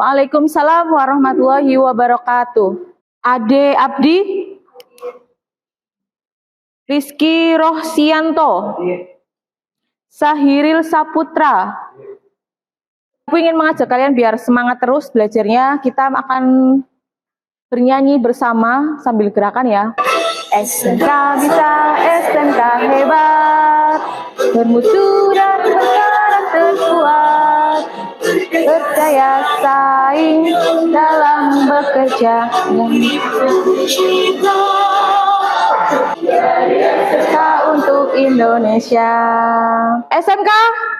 Waalaikumsalam warahmatullahi wabarakatuh. Ade Abdi, Rizky Rohsianto, Sahiril Saputra. Aku ingin mengajak kalian biar semangat terus belajarnya. Kita akan bernyanyi bersama sambil gerakan ya. SMK bisa, SMK hebat, bermutu dan berkarakter kuat, berdaya saing dalam bekerja. Kita untuk Indonesia. SMK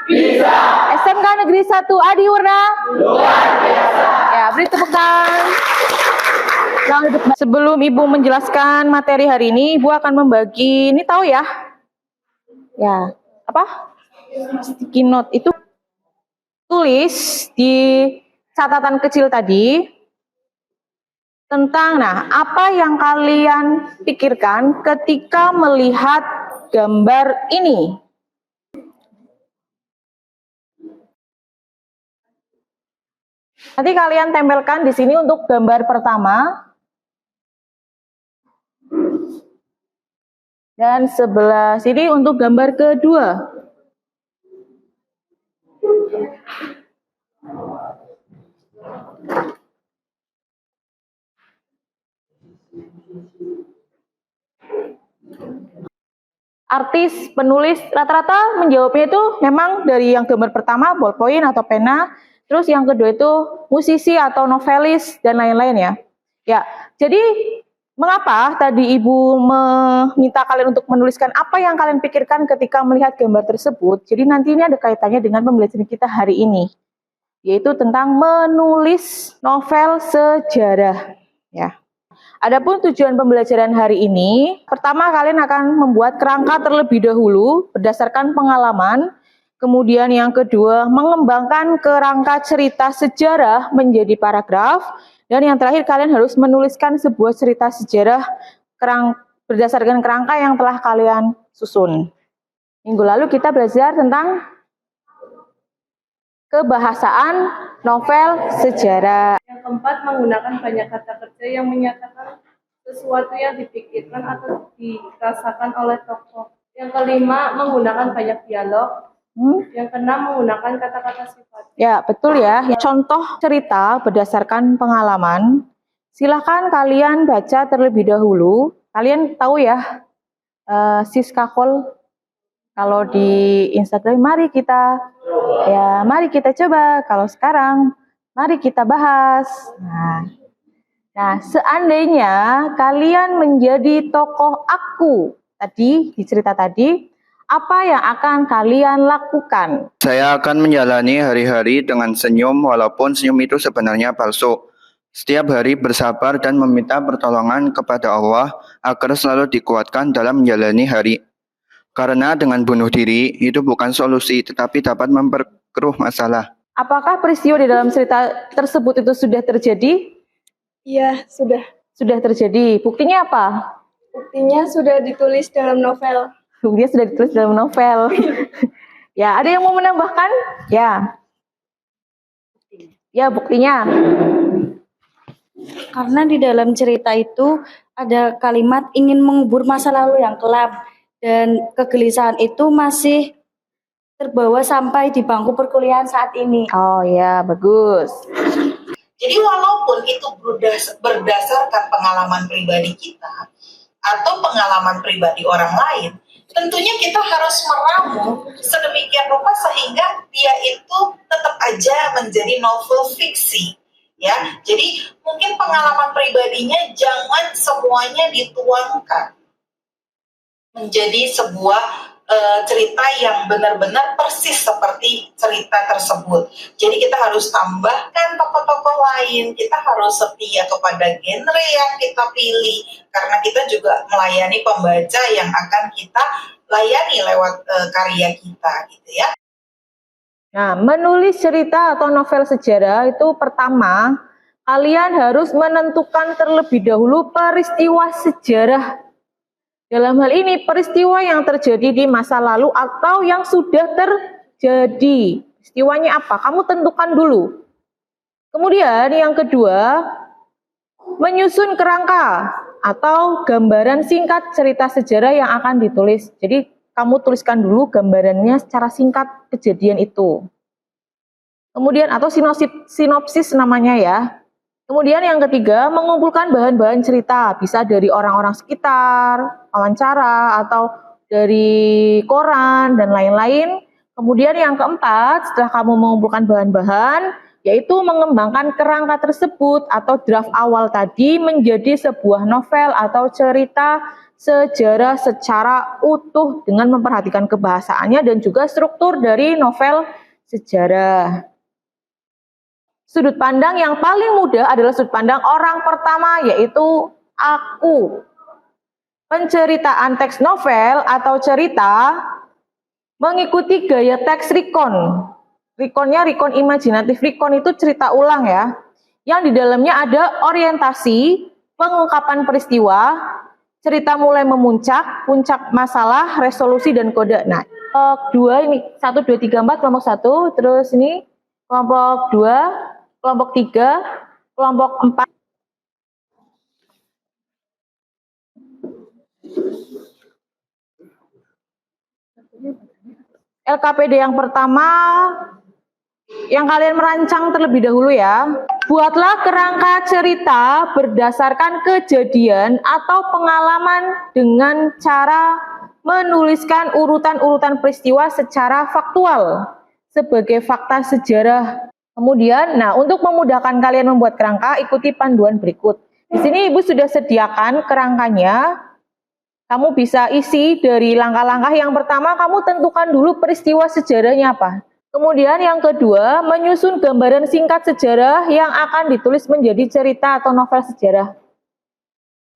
bisa. SMK Negeri 1 Adiwarna luar biasa. Ya, beri tepuk tangan. Sebelum Ibu menjelaskan materi hari ini, Ibu akan membagi, ini tahu ya? Ya, apa? Sticky note itu tulis di catatan kecil tadi tentang, apa yang kalian pikirkan ketika melihat gambar ini? Nanti kalian tempelkan di sini untuk gambar pertama. Dan sebelah sini untuk gambar kedua. Artis, penulis, rata-rata menjawabnya itu memang dari yang gambar pertama, ballpoint atau pena. Terus yang kedua itu musisi atau novelis dan lain-lain ya. Ya, jadi mengapa tadi Ibu meminta kalian untuk menuliskan apa yang kalian pikirkan ketika melihat gambar tersebut? Jadi nanti ini ada kaitannya dengan pembelajaran kita hari ini, yaitu tentang menulis novel sejarah. Ya. Adapun tujuan pembelajaran hari ini, pertama kalian akan membuat kerangka terlebih dahulu berdasarkan pengalaman. Kemudian yang kedua, mengembangkan kerangka cerita sejarah menjadi paragraf. Dan yang terakhir, kalian harus menuliskan sebuah cerita sejarah berdasarkan kerangka yang telah kalian susun. Minggu lalu kita belajar tentang kebahasaan novel sejarah. Yang keempat, menggunakan banyak kata kerja yang menyatakan sesuatu yang dipikirkan atau dirasakan oleh tokoh. Yang kelima, menggunakan banyak dialog. Yang keenam, menggunakan kata-kata sifat. Ya, betul ya. Contoh cerita berdasarkan pengalaman. Silahkan kalian baca terlebih dahulu. Kalian tahu ya, Siska Kol, kalau di Instagram, mari kita coba. Kalau sekarang, mari kita bahas. Nah, seandainya kalian menjadi tokoh aku tadi di cerita tadi, apa yang akan kalian lakukan? Saya akan menjalani hari-hari dengan senyum walaupun senyum itu sebenarnya palsu. Setiap hari bersabar dan meminta pertolongan kepada Allah agar selalu dikuatkan dalam menjalani hari. Karena dengan bunuh diri itu bukan solusi tetapi dapat memperkeruh masalah. Apakah peristiwa di dalam cerita tersebut itu sudah terjadi? Iya, sudah. Sudah terjadi. Buktinya apa? Buktinya sudah ditulis dalam novel. Buktinya sudah ditulis dalam novel. Ya, ada yang mau menambahkan? Ya. Ya, buktinya. Karena di dalam cerita itu ada kalimat ingin mengubur masa lalu yang kelam. Dan kegelisahan itu masih terbawa sampai di bangku perkuliahan saat ini. Oh ya, bagus. Jadi walaupun itu berdasarkan pengalaman pribadi kita atau pengalaman pribadi orang lain, tentunya kita harus meramu sedemikian rupa sehingga dia itu tetap aja menjadi novel fiksi. Ya, jadi mungkin pengalaman pribadinya jangan semuanya dituangkan menjadi sebuah cerita yang benar-benar persis seperti cerita tersebut. Jadi kita harus tambahkan tokoh-tokoh lain, kita harus setia kepada genre yang kita pilih, karena kita juga melayani pembaca yang akan kita layani lewat karya kita, gitu ya. Nah, menulis cerita atau novel sejarah itu pertama, kalian harus menentukan terlebih dahulu peristiwa sejarah. Dalam hal ini peristiwa yang terjadi di masa lalu atau yang sudah terjadi. Peristiwanya apa? Kamu tentukan dulu. Kemudian yang kedua, menyusun kerangka atau gambaran singkat cerita sejarah yang akan ditulis. Jadi kamu tuliskan dulu gambarannya secara singkat kejadian itu. Kemudian atau sinopsis namanya ya. Kemudian yang ketiga, mengumpulkan bahan-bahan cerita, bisa dari orang-orang sekitar, wawancara, atau dari koran, dan lain-lain. Kemudian yang keempat, setelah kamu mengumpulkan bahan-bahan, yaitu mengembangkan kerangka tersebut atau draft awal tadi menjadi sebuah novel atau cerita sejarah secara utuh dengan memperhatikan kebahasaannya dan juga struktur dari novel sejarah. Sudut pandang yang paling mudah adalah sudut pandang orang pertama, yaitu aku. Penceritaan teks novel atau cerita mengikuti gaya teks recon. Reconnya recon imajinatif. Recon itu cerita ulang ya. Yang di dalamnya ada orientasi, pengungkapan peristiwa, cerita mulai memuncak, puncak masalah, resolusi, dan kode. Nah, kelompok 2 ini 1, 2, 3, 4, kelompok 1, terus ini kelompok 2, kelompok 3, kelompok 4. LKPD yang pertama, yang kalian merancang terlebih dahulu ya. Buatlah kerangka cerita berdasarkan kejadian atau pengalaman dengan cara menuliskan urutan-urutan peristiwa secara faktual sebagai fakta sejarah. Kemudian, nah untuk memudahkan kalian membuat kerangka, ikuti panduan berikut. Di sini Ibu sudah sediakan kerangkanya. Kamu bisa isi dari langkah-langkah. Yang pertama, kamu tentukan dulu peristiwa sejarahnya apa. Kemudian yang kedua, menyusun gambaran singkat sejarah yang akan ditulis menjadi cerita atau novel sejarah.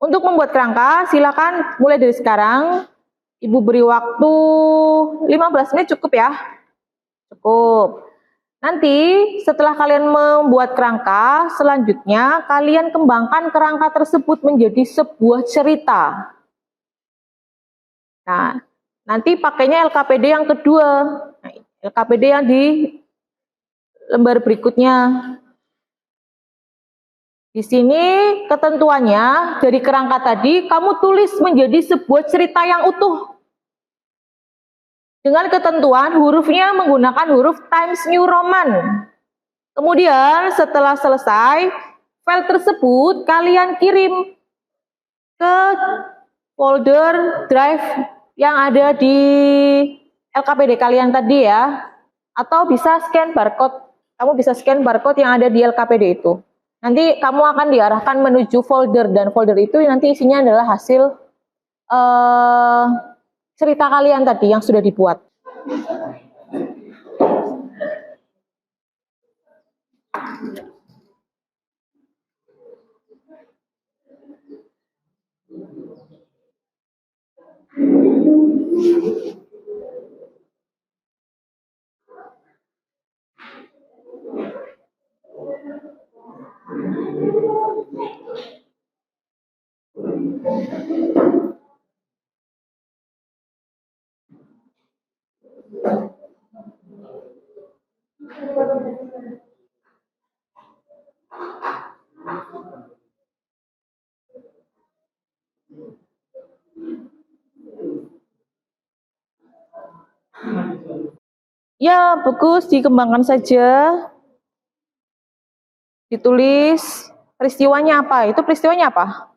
Untuk membuat kerangka, silakan mulai dari sekarang. Ibu beri waktu 15 menit cukup ya? Cukup. Nanti setelah kalian membuat kerangka, selanjutnya kalian kembangkan kerangka tersebut menjadi sebuah cerita. Nah, nanti pakainya LKPD yang kedua. Nah, LKPD yang di lembar berikutnya. Di sini ketentuannya dari kerangka tadi kamu tulis menjadi sebuah cerita yang utuh. Dengan ketentuan hurufnya menggunakan huruf Times New Roman. Kemudian setelah selesai, file tersebut kalian kirim ke folder drive yang ada di LKPD kalian tadi ya. Atau bisa scan barcode. Kamu bisa scan barcode yang ada di LKPD itu. Nanti kamu akan diarahkan menuju folder, dan folder itu nanti isinya adalah hasil cerita kalian tadi yang sudah dibuat. Ya, bagus, dikembangkan saja. Ditulis peristiwanya apa? Itu peristiwanya apa?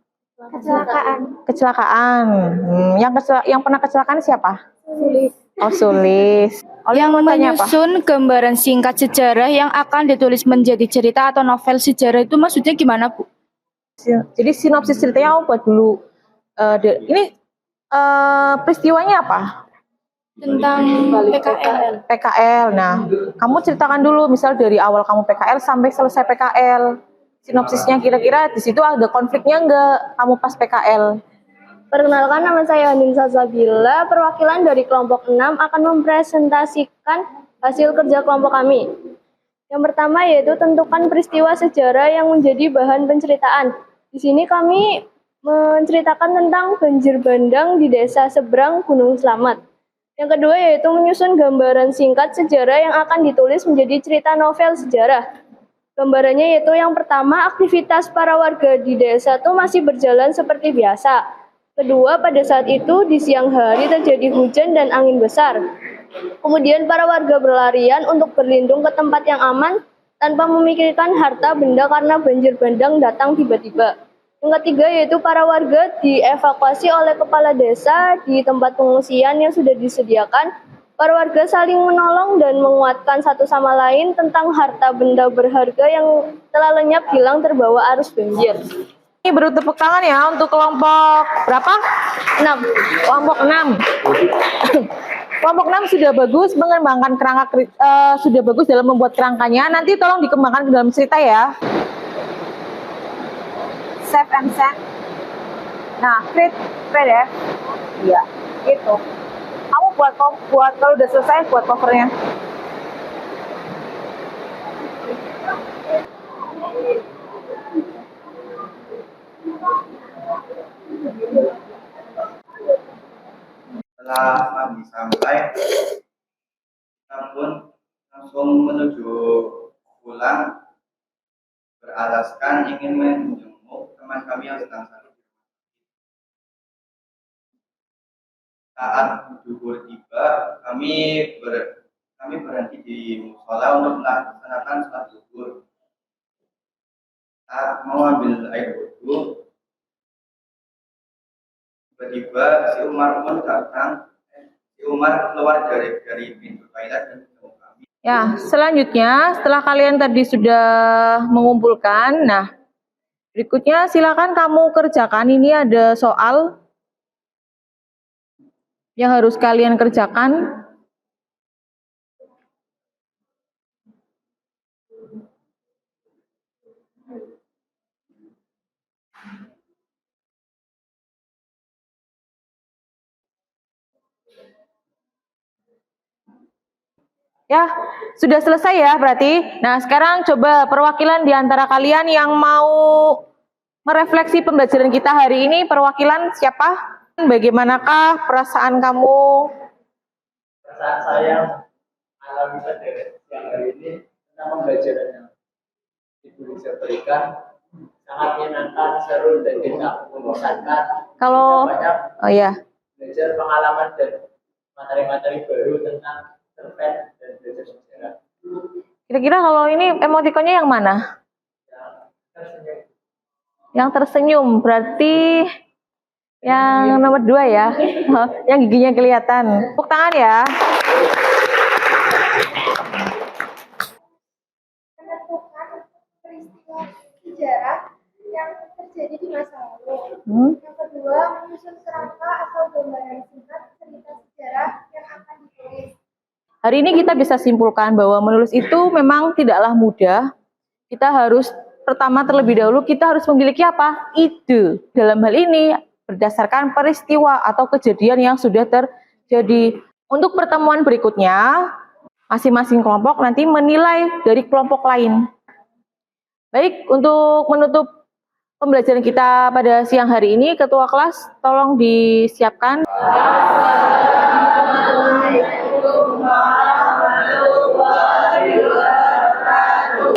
Kecelakaan. Kecelakaan. Yang pernah kecelakaan siapa? Sulis. Oh, Sulis. Yang menyusun gambaran singkat sejarah yang akan ditulis menjadi cerita atau novel sejarah itu maksudnya gimana, Bu? Jadi sinopsis ceritanya aku buat dulu. Ini peristiwanya apa? Tentang PKL. PKL. Nah, kamu ceritakan dulu, misal dari awal kamu PKL sampai selesai PKL. Sinopsisnya kira-kira di situ ada konfliknya enggak kamu pas PKL? Perkenalkan, nama saya Hanin Salsabila. Perwakilan dari kelompok 6 akan mempresentasikan hasil kerja kelompok kami. Yang pertama yaitu tentukan peristiwa sejarah yang menjadi bahan penceritaan. Di sini kami menceritakan tentang banjir bandang di desa seberang Gunung Slamet. Yang kedua yaitu menyusun gambaran singkat sejarah yang akan ditulis menjadi cerita novel sejarah. Gambarannya yaitu yang pertama, aktivitas para warga di desa itu masih berjalan seperti biasa. Kedua, pada saat itu di siang hari terjadi hujan dan angin besar. Kemudian para warga berlarian untuk berlindung ke tempat yang aman tanpa memikirkan harta benda karena banjir bandang datang tiba-tiba. Yang ketiga yaitu para warga dievakuasi oleh kepala desa di tempat pengungsian yang sudah disediakan. Para warga saling menolong dan menguatkan satu sama lain tentang harta benda berharga yang telah lenyap hilang terbawa arus banjir. Ini beri tepuk tangan ya untuk kelompok berapa? 6. Kelompok 6. Kelompok 6 sudah bagus mengembangkan sudah bagus dalam membuat kerangkanya. Nanti tolong dikembangkan ke dalam cerita ya. Save and send. Nah, create PDF. Iya, gitu. Kamu buat kalau udah selesai buat covernya. Setelah kami sampai, kita pun langsung menuju pulang, beralaskan ingin menjenguk teman kami yang sedang sakit. Saat zuhur tiba, kami berhenti di musola untuk melaksanakan sholat zuhur. Saat mau ambil air wudhu, tiba-tiba si Umar pun datang. Si Umar keluar dari pintu toilet dan ketemu kami. Ya, selanjutnya setelah kalian tadi sudah mengumpulkan, nah berikutnya silakan kamu kerjakan. Ini ada soal yang harus kalian kerjakan. Ya, sudah selesai ya berarti. Nah, sekarang coba perwakilan di antara kalian yang mau merefleksi pembelajaran kita hari ini, perwakilan siapa? Bagaimanakah perasaan kamu? Perasaan saya alami pada siang hari ini tentang pembelajaran yang Ibu bisa berikan sangat menyenangkan, seru dan tidak membosankan. Kalau Kita banyak belajar pengalaman dan materi-materi baru tentang cerpen dan belajar sejarah. kira-kira kalau ini emotikonnya yang mana? Tersenyum. Yang tersenyum berarti yang nomor 2 ya. Yang giginya kelihatan. Tepuk tangan ya. Menentukan peristiwa sejarah yang terjadi di masa lalu. Yang kedua, menyusun kerangka atau gambaran singkat cerita sejarah yang akan ditulis. Hari ini kita bisa simpulkan bahwa menulis itu memang tidaklah mudah. Kita harus pertama terlebih dahulu kita harus memiliki apa? Ide. Dalam hal ini berdasarkan peristiwa atau kejadian yang sudah terjadi. Untuk pertemuan berikutnya, masing-masing kelompok nanti menilai dari kelompok lain. Baik, untuk menutup pembelajaran kita pada siang hari ini, Ketua kelas tolong disiapkan.